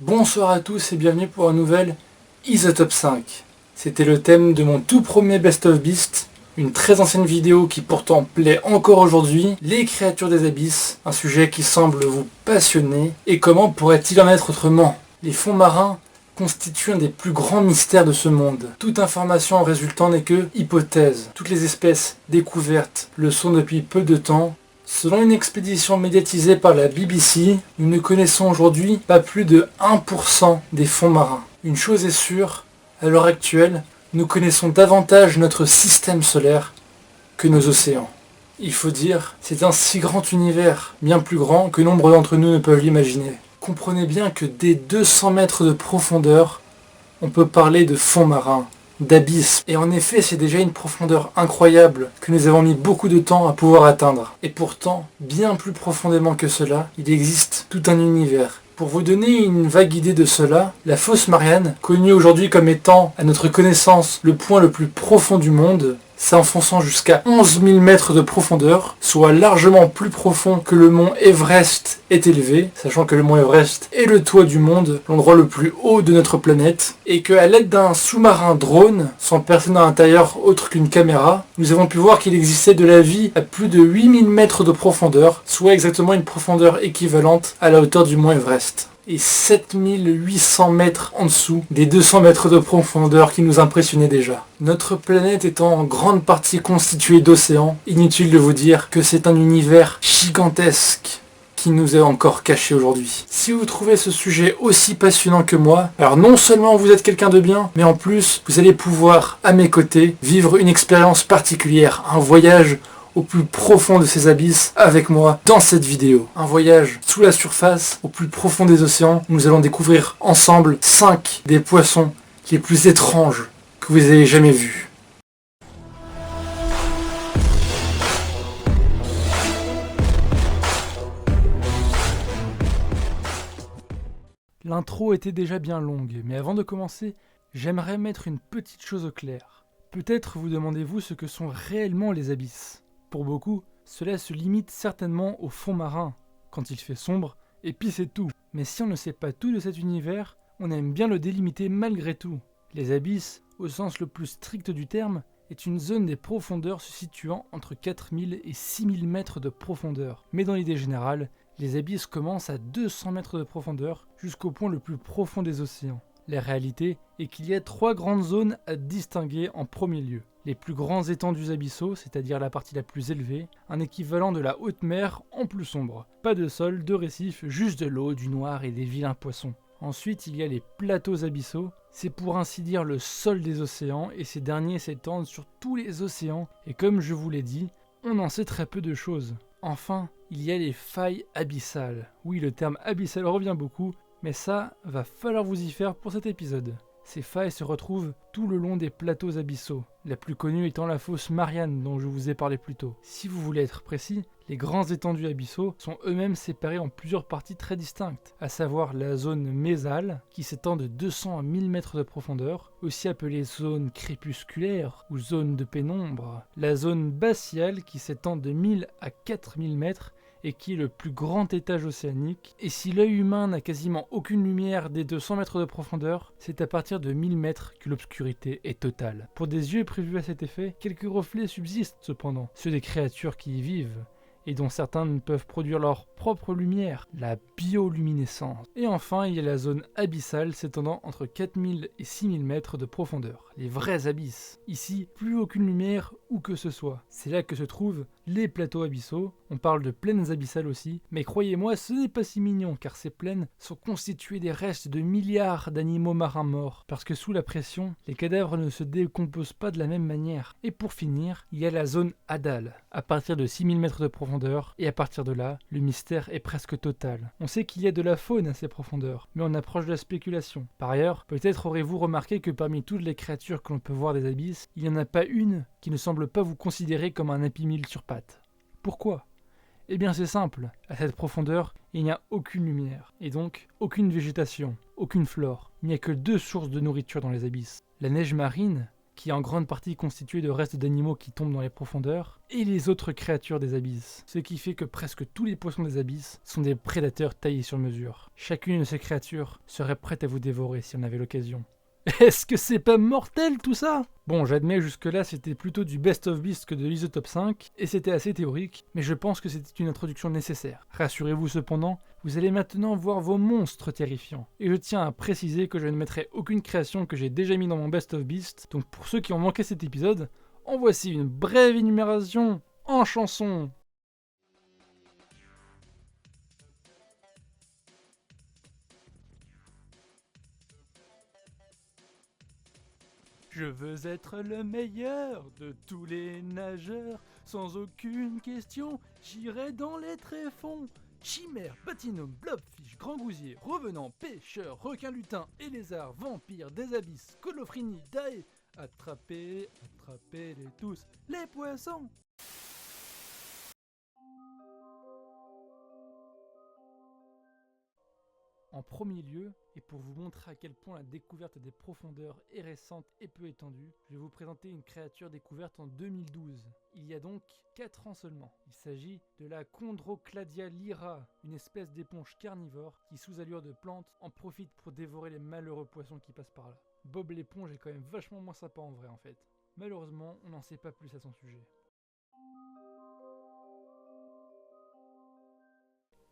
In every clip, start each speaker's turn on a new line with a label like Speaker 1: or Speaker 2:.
Speaker 1: Bonsoir à tous et bienvenue pour un nouvel Isotope 5. C'était le thème de mon tout premier Best of Beast, une très ancienne vidéo qui pourtant plaît encore aujourd'hui, les créatures des abysses, un sujet qui semble vous passionner, et comment pourrait-il en être autrement? Les fonds marins constituent un des plus grands mystères de ce monde. Toute information en résultant n'est que hypothèse. Toutes les espèces découvertes le sont depuis peu de temps. Selon une expédition médiatisée par la BBC, nous ne connaissons aujourd'hui pas plus de 1% des fonds marins. Une chose est sûre, à l'heure actuelle, nous connaissons davantage notre système solaire que nos océans. Il faut dire, c'est un si grand univers, bien plus grand que nombre d'entre nous ne peuvent l'imaginer. Comprenez bien que dès 200 mètres de profondeur, on peut parler de fonds marins, d'abysses. Et en effet, c'est déjà une profondeur incroyable que nous avons mis beaucoup de temps à pouvoir atteindre. Et pourtant, bien plus profondément que cela, il existe tout un univers. Pour vous donner une vague idée de cela, la fosse Marianne, connue aujourd'hui comme étant, à notre connaissance, le point le plus profond du monde, s'enfonçant jusqu'à 11 000 mètres de profondeur, soit largement plus profond que le mont Everest est élevé, sachant que le mont Everest est le toit du monde, l'endroit le plus haut de notre planète, et qu'à l'aide d'un sous-marin drone, sans personne à l'intérieur autre qu'une caméra, nous avons pu voir qu'il existait de la vie à plus de 8 000 mètres de profondeur, soit exactement une profondeur équivalente à la hauteur du mont Everest. Et 7800 mètres en dessous des 200 mètres de profondeur qui nous impressionnaient déjà. Notre planète étant en grande partie constituée d'océans, inutile de vous dire que c'est un univers gigantesque qui nous est encore caché aujourd'hui. Si vous trouvez ce sujet aussi passionnant que moi, alors non seulement vous êtes quelqu'un de bien, mais en plus vous allez pouvoir, à mes côtés, vivre une expérience particulière, un voyage au plus profond de ces abysses avec moi dans cette vidéo. Un voyage sous la surface, au plus profond des océans. Nous allons découvrir ensemble 5 des poissons les plus étranges que vous ayez jamais vus. L'intro était déjà bien longue, mais avant de commencer, j'aimerais mettre une petite chose au clair. Peut-être vous demandez-vous ce que sont réellement les abysses. Pour beaucoup, cela se limite certainement au fond marin, quand il fait sombre, et puis c'est tout. Mais si on ne sait pas tout de cet univers, on aime bien le délimiter malgré tout. Les abysses, au sens le plus strict du terme, est une zone des profondeurs se situant entre 4000 et 6000 mètres de profondeur. Mais dans l'idée générale, les abysses commencent à 200 mètres de profondeur jusqu'au point le plus profond des océans. La réalité est qu'il y a 3 grandes zones à distinguer en premier lieu. Les plus grands étendues abyssaux, c'est-à-dire la partie la plus élevée, un équivalent de la haute mer en plus sombre. Pas de sol, de récifs, juste de l'eau, du noir et des vilains poissons. Ensuite, il y a les plateaux abyssaux, c'est pour ainsi dire le sol des océans, et ces derniers s'étendent sur tous les océans, et comme je vous l'ai dit, on en sait très peu de choses. Enfin, il y a les failles abyssales. Oui, le terme abyssal revient beaucoup, mais ça, va falloir vous y faire pour cet épisode. Ces failles se retrouvent tout le long des plateaux abyssaux, la plus connue étant la fosse Marianne dont je vous ai parlé plus tôt. Si vous voulez être précis, les grands étendus abyssaux sont eux-mêmes séparés en plusieurs parties très distinctes, à savoir la zone mésale, qui s'étend de 200 à 1000 mètres de profondeur, aussi appelée zone crépusculaire ou zone de pénombre, la zone bassiale qui s'étend de 1000 à 4000 mètres, et qui est le plus grand étage océanique. Et si l'œil humain n'a quasiment aucune lumière dès 200 mètres de profondeur, c'est à partir de 1000 mètres que l'obscurité est totale. Pour des yeux prévus à cet effet, quelques reflets subsistent cependant, ceux des créatures qui y vivent, et dont certains ne peuvent produire leur propre lumière, la bioluminescence. Et enfin, il y a la zone abyssale s'étendant entre 4000 et 6000 mètres de profondeur, les vrais abysses. Ici, plus aucune lumière où que ce soit. C'est là que se trouvent les plateaux abyssaux, on parle de plaines abyssales aussi, mais croyez-moi, ce n'est pas si mignon, car ces plaines sont constituées des restes de milliards d'animaux marins morts, parce que sous la pression, les cadavres ne se décomposent pas de la même manière. Et pour finir, il y a la zone hadale, à partir de 6000 mètres de profondeur, et à partir de là, le mystère est presque total. On sait qu'il y a de la faune à ces profondeurs, mais on approche de la spéculation. Par ailleurs, peut-être aurez-vous remarqué que parmi toutes les créatures que l'on peut voir des abysses, il n'y en a pas une qui ne semble pas vous considérer comme un Happy Meal sur pattes. Pourquoi ? Eh bien c'est simple, à cette profondeur, il n'y a aucune lumière, et donc aucune végétation, aucune flore. Il n'y a que 2 sources de nourriture dans les abysses. La neige marine, qui est en grande partie constitué de restes d'animaux qui tombent dans les profondeurs, et les autres créatures des abysses, ce qui fait que presque tous les poissons des abysses sont des prédateurs taillés sur mesure. Chacune de ces créatures serait prête à vous dévorer si on avait l'occasion. Est-ce que c'est pas mortel tout ça? Bon, j'admets jusque-là c'était plutôt du Best of Beast que de l'ISO Top 5, et c'était assez théorique, mais je pense que c'était une introduction nécessaire. Rassurez-vous cependant, vous allez maintenant voir vos monstres terrifiants. Et je tiens à préciser que je ne mettrai aucune création que j'ai déjà mis dans mon Best of Beast, donc pour ceux qui ont manqué cet épisode, en voici une brève énumération en chanson. Je veux être le meilleur de tous les nageurs, sans aucune question, j'irai dans les tréfonds. Chimère, batinome, blobfish, grand gousier, revenant, pêcheur, requin lutin et lézard, vampire, des abysses, colofrini, dae, attrapez, attrapez-les tous, les poissons. En premier lieu, et pour vous montrer à quel point la découverte des profondeurs est récente et peu étendue, je vais vous présenter une créature découverte en 2012, il y a donc 4 ans seulement. Il s'agit de la Chondrocladia lyra, une espèce d'éponge carnivore qui, sous allure de plante, en profite pour dévorer les malheureux poissons qui passent par là. Bob l'éponge est quand même vachement moins sympa en vrai en fait. Malheureusement, on n'en sait pas plus à son sujet.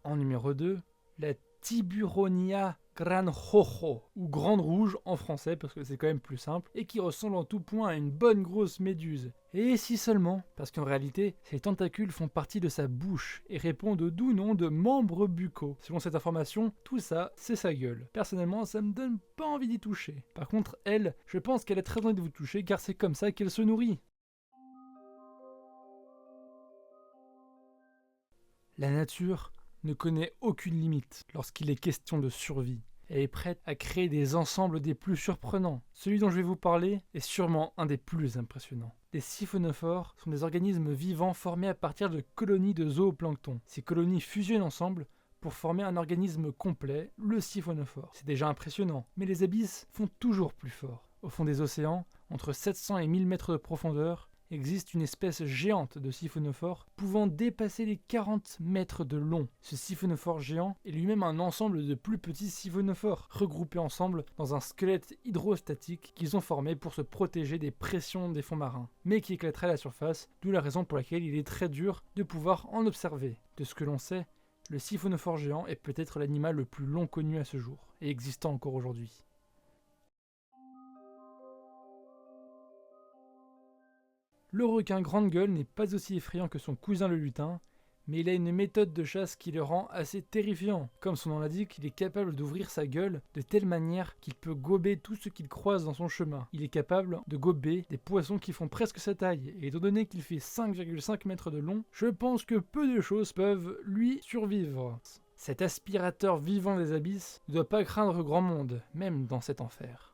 Speaker 1: En numéro 2, la Tiburonia granrojo, ou grande rouge en français parce que c'est quand même plus simple, et qui ressemble en tout point à une bonne grosse méduse. Et si seulement, parce qu'en réalité, ses tentacules font partie de sa bouche et répondent au doux nom de membres buccaux. Selon cette information, tout ça, c'est sa gueule. Personnellement, ça me donne pas envie d'y toucher. Par contre, elle, je pense qu'elle a très envie de vous toucher car c'est comme ça qu'elle se nourrit. La nature ne connaît aucune limite lorsqu'il est question de survie. Elle est prête à créer des ensembles des plus surprenants. Celui dont je vais vous parler est sûrement un des plus impressionnants. Les siphonophores sont des organismes vivants formés à partir de colonies de zooplancton. Ces colonies fusionnent ensemble pour former un organisme complet, le siphonophore. C'est déjà impressionnant, mais les abysses font toujours plus fort. Au fond des océans, entre 700 et 1000 mètres de profondeur, existe une espèce géante de siphonophore pouvant dépasser les 40 mètres de long. Ce siphonophore géant est lui-même un ensemble de plus petits siphonophores regroupés ensemble dans un squelette hydrostatique qu'ils ont formé pour se protéger des pressions des fonds marins, mais qui éclaterait à la surface, d'où la raison pour laquelle il est très dur de pouvoir en observer. De ce que l'on sait, le siphonophore géant est peut-être l'animal le plus long connu à ce jour, et existant encore aujourd'hui. Le requin grande gueule n'est pas aussi effrayant que son cousin le lutin, mais il a une méthode de chasse qui le rend assez terrifiant. Comme son nom l'indique, il est capable d'ouvrir sa gueule de telle manière qu'il peut gober tout ce qu'il croise dans son chemin. Il est capable de gober des poissons qui font presque sa taille, et étant donné qu'il fait 5,5 mètres de long, je pense que peu de choses peuvent lui survivre. Cet aspirateur vivant des abysses ne doit pas craindre grand monde, même dans cet enfer.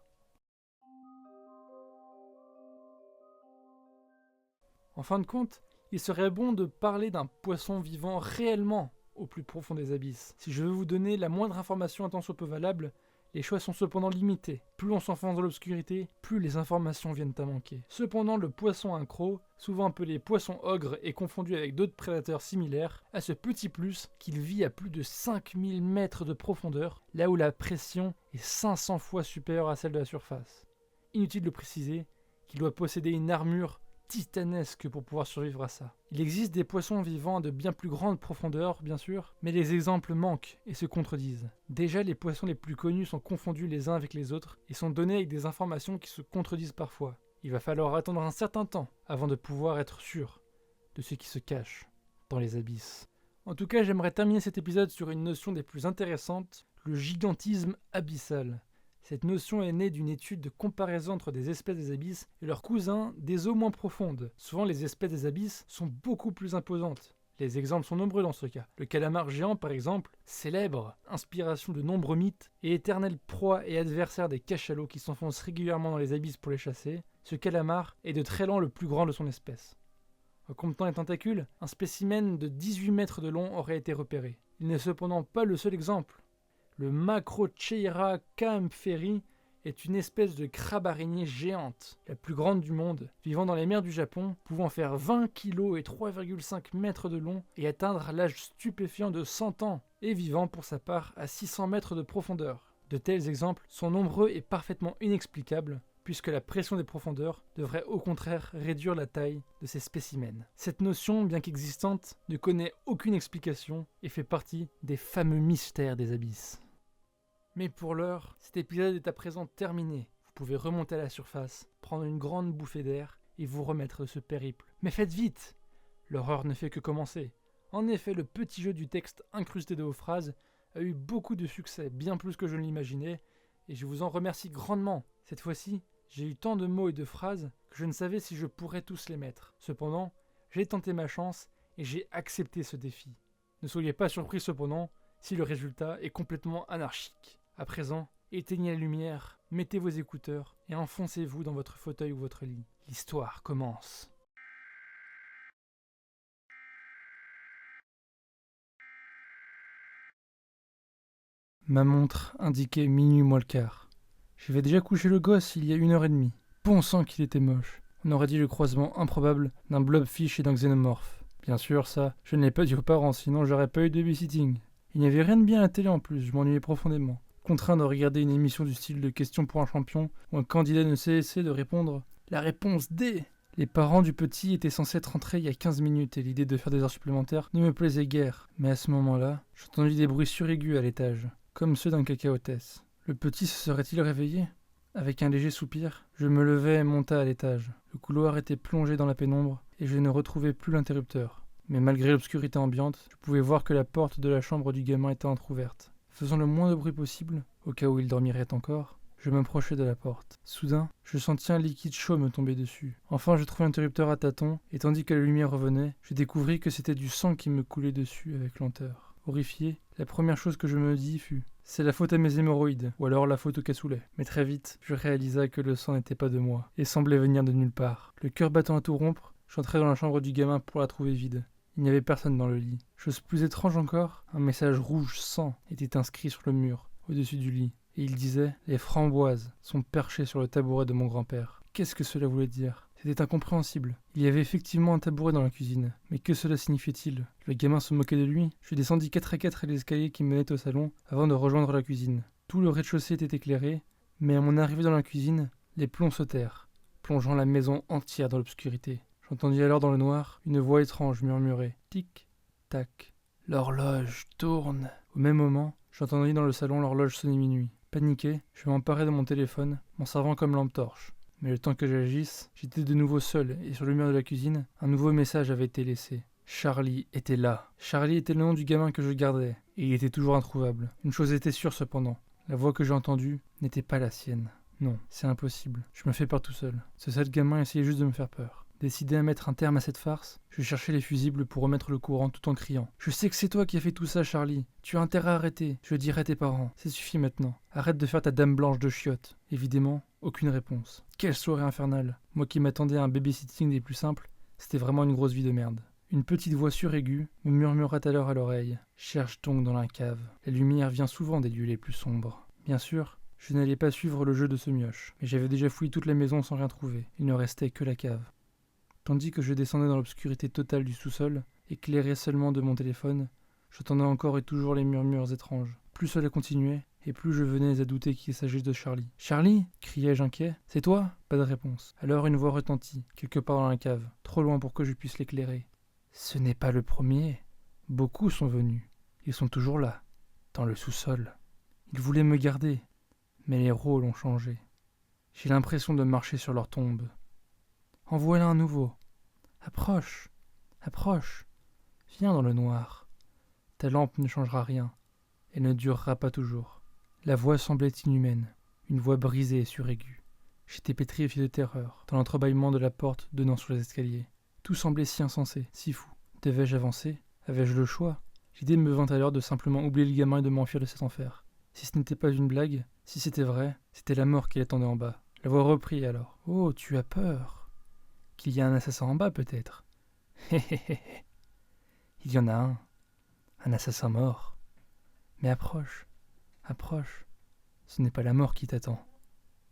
Speaker 1: En fin de compte, il serait bon de parler d'un poisson vivant réellement au plus profond des abysses. Si je veux vous donner la moindre information un tant soit peu valable, les choix sont cependant limités. Plus on s'enfonce dans l'obscurité, plus les informations viennent à manquer. Cependant, le poisson incro, souvent appelé poisson ogre et confondu avec d'autres prédateurs similaires, a ce petit plus qu'il vit à plus de 5000 mètres de profondeur, là où la pression est 500 fois supérieure à celle de la surface. Inutile de préciser qu'il doit posséder une armure titanesque pour pouvoir survivre à ça. Il existe des poissons vivants à de bien plus grandes profondeurs, bien sûr, mais les exemples manquent et se contredisent. Déjà, les poissons les plus connus sont confondus les uns avec les autres et sont donnés avec des informations qui se contredisent parfois. Il va falloir attendre un certain temps avant de pouvoir être sûr de ce qui se cache dans les abysses. En tout cas, j'aimerais terminer cet épisode sur une notion des plus intéressantes, le gigantisme abyssal. Cette notion est née d'une étude de comparaison entre des espèces des abysses et leurs cousins des eaux moins profondes. Souvent, les espèces des abysses sont beaucoup plus imposantes. Les exemples sont nombreux dans ce cas. Le calamar géant, par exemple, célèbre, inspiration de nombreux mythes et éternelle proie et adversaire des cachalots qui s'enfoncent régulièrement dans les abysses pour les chasser, ce calamar est de très loin le plus grand de son espèce. En comptant les tentacules, un spécimen de 18 mètres de long aurait été repéré. Il n'est cependant pas le seul exemple. Le Macrocheira campferi est une espèce de crabe araignée géante, la plus grande du monde, vivant dans les mers du Japon, pouvant faire 20 kg et 3,5 mètres de long et atteindre l'âge stupéfiant de 100 ans, et vivant pour sa part à 600 mètres de profondeur. De tels exemples sont nombreux et parfaitement inexplicables, puisque la pression des profondeurs devrait au contraire réduire la taille de ces spécimens. Cette notion, bien qu'existante, ne connaît aucune explication et fait partie des fameux mystères des abysses. Mais pour l'heure, cet épisode est à présent terminé. Vous pouvez remonter à la surface, prendre une grande bouffée d'air et vous remettre de ce périple. Mais faites vite! L'horreur ne fait que commencer. En effet, le petit jeu du texte incrusté de vos phrases a eu beaucoup de succès, bien plus que je ne l'imaginais, et je vous en remercie grandement. Cette fois-ci, j'ai eu tant de mots et de phrases que je ne savais si je pourrais tous les mettre. Cependant, j'ai tenté ma chance et j'ai accepté ce défi. Ne soyez pas surpris cependant si le résultat est complètement anarchique. À présent, éteignez la lumière, mettez vos écouteurs et enfoncez-vous dans votre fauteuil ou votre lit. L'histoire commence. Ma montre indiquait minuit moins le quart. J'avais déjà couché le gosse il y a 1h30. Bon sang qu'il était moche. On aurait dit le croisement improbable d'un blobfish et d'un xénomorphe. Bien sûr, ça, je ne l'ai pas dit aux parents, sinon j'aurais pas eu de babysitting. Il n'y avait rien de bien à la télé en plus, je m'ennuyais profondément. Contraint de regarder une émission du style de Questions pour un champion, où un candidat ne cessait de répondre « La réponse D !» Les parents du petit étaient censés être rentrés il y a 15 minutes et l'idée de faire des heures supplémentaires ne me plaisait guère. Mais à ce moment-là, j'entendis des bruits suraigus à l'étage, comme ceux d'un cacaotès. Le petit se serait-il réveillé ? Avec un léger soupir, je me levai et monta à l'étage. Le couloir était plongé dans la pénombre et je ne retrouvais plus l'interrupteur. Mais malgré l'obscurité ambiante, je pouvais voir que la porte de la chambre du gamin était entr'ouverte. Faisant le moins de bruit possible, au cas où il dormirait encore, je m'approchai de la porte. Soudain, je sentis un liquide chaud me tomber dessus. Enfin, je trouvai l'interrupteur à tâtons, et tandis que la lumière revenait, je découvris que c'était du sang qui me coulait dessus avec lenteur. Horrifié, la première chose que je me dis fut « C'est la faute à mes hémorroïdes, ou alors la faute au cassoulet. » Mais très vite, je réalisa que le sang n'était pas de moi, et semblait venir de nulle part. Le cœur battant à tout rompre, j'entrai dans la chambre du gamin pour la trouver vide. Il n'y avait personne dans le lit. Chose plus étrange encore, un message rouge sang était inscrit sur le mur, au-dessus du lit. Et il disait « Les framboises sont perchées sur le tabouret de mon grand-père. » Qu'est-ce que cela voulait dire ? C'était incompréhensible. Il y avait effectivement un tabouret dans la cuisine. Mais que cela signifiait-il ? Le gamin se moquait de lui. Je descendis 4 à 4 les escaliers qui menaient au salon avant de rejoindre la cuisine. Tout le rez-de-chaussée était éclairé, mais à mon arrivée dans la cuisine, les plombs sautèrent, plongeant la maison entière dans l'obscurité. J'entendis alors dans le noir une voix étrange murmurer « Tic, tac, l'horloge tourne !» Au même moment, j'entendis dans le salon l'horloge sonner minuit. Paniqué, je m'emparai de mon téléphone, m'en servant comme lampe torche. Mais le temps que j'agisse, j'étais de nouveau seul, et sur le mur de la cuisine, un nouveau message avait été laissé. Charlie était là. Charlie était le nom du gamin que je gardais, et il était toujours introuvable. Une chose était sûre cependant, la voix que j'ai entendue n'était pas la sienne. Non, c'est impossible, je me fais peur tout seul. Ce sale gamin essayait juste de me faire peur. Décidé à mettre un terme à cette farce, je cherchais les fusibles pour remettre le courant tout en criant. « Je sais que c'est toi qui as fait tout ça, Charlie. Tu as intérêt à arrêter. Je dirai à tes parents. Ça suffit maintenant. Arrête de faire ta dame blanche de chiottes. » Évidemment, aucune réponse. Quelle soirée infernale. Moi qui m'attendais à un babysitting des plus simples, c'était vraiment une grosse vie de merde. Une petite voix suraiguë me murmura alors à l'oreille. « Cherche donc dans la cave. La lumière vient souvent des lieux les plus sombres. » Bien sûr, je n'allais pas suivre le jeu de ce mioche, mais j'avais déjà fouillé toute la maison sans rien trouver. Il ne restait que la cave. Tandis que je descendais dans l'obscurité totale du sous-sol, éclairé seulement de mon téléphone, j'entendais encore et toujours les murmures étranges. Plus cela continuait, et plus je venais à douter qu'il s'agisse de Charlie. « Charlie » criai-je inquiet. « C'est toi ?» Pas de réponse. Alors une voix retentit, quelque part dans la cave, trop loin pour que je puisse l'éclairer. « Ce n'est pas le premier. Beaucoup sont venus. Ils sont toujours là, dans le sous-sol. Ils voulaient me garder, mais les rôles ont changé. J'ai l'impression de marcher sur leur tombe. En voilà un nouveau. Approche, approche. Viens dans le noir. Ta lampe ne changera rien. Elle ne durera pas toujours. » La voix semblait inhumaine, une voix brisée et suraiguë. J'étais pétrifié de terreur, dans l'entrebâillement de la porte donnant sur les escaliers. Tout semblait si insensé, si fou. Devais-je avancer ? Avais-je le choix ? L'idée me vint alors de simplement oublier le gamin et de m'enfuir de cet enfer. Si ce n'était pas une blague, si c'était vrai, c'était la mort qui l'attendait en bas. La voix reprit alors. « Oh, tu as peur ? Qu'il y a un assassin en bas peut-être ? Hé hé hé. Il y en a un assassin mort. Mais approche, approche. Ce n'est pas la mort qui t'attend.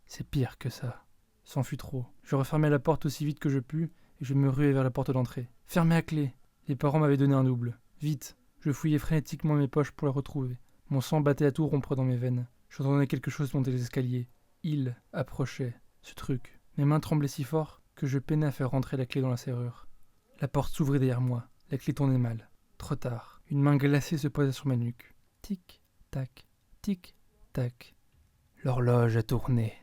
Speaker 1: C'est pire que ça. C'en fut trop. Je refermai la porte aussi vite que je pus et je me ruai vers la porte d'entrée. Fermée à clé. Les parents m'avaient donné un double. Vite. Je fouillai frénétiquement mes poches pour la retrouver. Mon sang battait à tout rompre dans mes veines. J'entendais quelque chose monter les escaliers. Il approchait. Ce truc. Mes mains tremblaient si fort que je peinais à faire rentrer la clé dans la serrure. La porte s'ouvrit derrière moi. La clé tournait mal. Trop tard. Une main glacée se posa sur ma nuque. Tic, tac, tic, tac. L'horloge a tourné.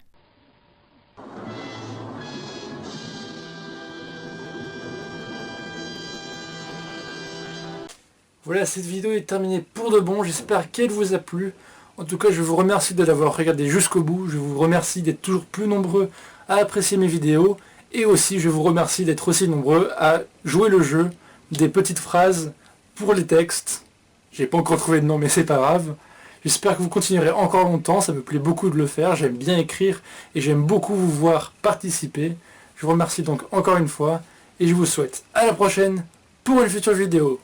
Speaker 1: Voilà, cette vidéo est terminée pour de bon. J'espère qu'elle vous a plu. En tout cas, je vous remercie de l'avoir regardé jusqu'au bout. Je vous remercie d'être toujours plus nombreux à apprécier mes vidéos. Et aussi, je vous remercie d'être aussi nombreux à jouer le jeu des petites phrases pour les textes. J'ai pas encore trouvé de nom, mais c'est pas grave. J'espère que vous continuerez encore longtemps. Ça me plaît beaucoup de le faire. J'aime bien écrire et j'aime beaucoup vous voir participer. Je vous remercie donc encore une fois. Et je vous souhaite à la prochaine pour une future vidéo.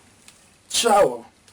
Speaker 1: Ciao!